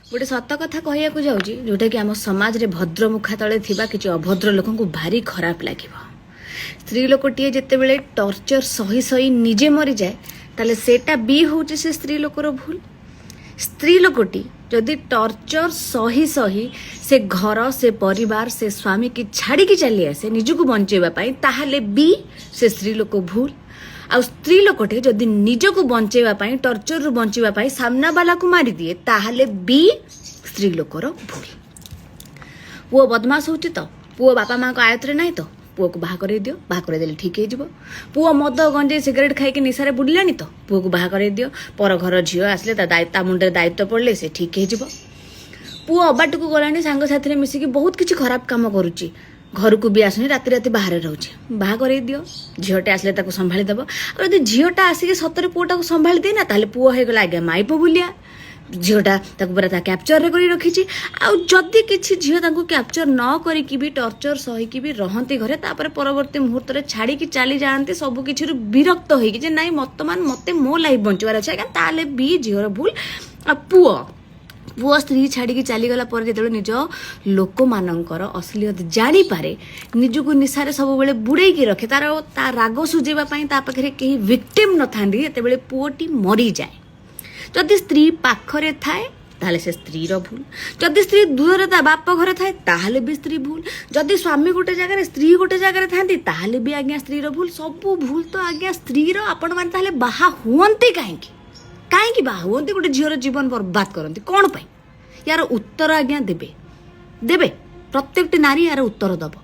गोटे सत कथा कहवाक जाऊँगी जोटा कि आम समाज रे भद्रमुखा तले थिबा किछि अभद्र लोक को भारी खराब लगे। स्त्री लोकटीए जितेबले टर्चर सही सही निजे मरी जाए ताले सेटा भी होउछि से स्त्री लोकर भूल। स्त्री लोकटी जदि टर्चर सही सही से घर से परिवार से स्वामी की छाड़ी की चली आसे निजको बंचेबा पाई ताहाले भी से स्त्री लोक भूल। आ स्त्री लोकटे जदि निजको बंचेबा पाई टर्चर रु बंचेबा पाई सामना वाला को मारी दिए ताहाले भी स्त्री लोकर भूल। पुओ बदमाश होउछि तो पुओ बापा माँ को आयत रे नहीं तो पुओ को बाहा करे दियो, बाहा करे देले ठीक हो। पुओ मद गंजे सिगरेट खाई निशारे बुड़लानी तो पुओ को बाहा करे दियो। पर घर झील आसले ता मुंडे दायित्व पड़ले से ठीक हो। पुओ अबाट को गलानी सांग साथी मिसिकी बहुत किछि खराब काम करुच्ची, घर को भी आसुनी राति राति बाहर रोचे, बाहा करे दियो। झीलटे आसले ताको संभाली देबो। और यदि झीलटा आसिके सतरे पुओटा को संभाली दे ना ताले पुओ हो गला आज्ञा माइप बुलिया। झीलटा ताको पूरा ता कैप्चर रे करी रखिछि। आ जदि किछि झील ताको कैप्चर न करिकि भी टर्चर सही कि भी रहंती घरे तापर परवर्ती मुहूर्त रे छाड़ी कि चली जाआंती सब किछि रु विरक्त होई कि जे नाइ वर्तमान मते मो लाइफ बंचवार अछि आज्ञा ताले भी झीलर भूल। आ पुओ स्त्री छाड़ी चलीगला पर जो निज लोक मानकर असलियत जानी पारे निजको निशारे सब बेले बुड़ेकी रखे तार राग सुझेबा पाखे कहीं विक्टिम न था ये पुओटी मरी जाए। जदि स्त्री पाखरे थाए ताले से स्त्रीर भूल। जदि स्त्री दूर ता बाप घरे थाए ताहले भी स्त्री भूल। जदि स्वामी गोटे जगह स्त्री गोटे जगह थांती ताहले भी आज्ञा स्त्रीर भूल। सब भूल तो आज्ञा स्त्रीर। आपण माने ताहले बाहा हुअन्ते काहेकि बाहा हुअन्ते गोटे झीवर जीवन बर्बाद करती कौन पाई? यार उत्तर आज्ञा देबे प्रत्येकटी नारी यार उत्तर दब।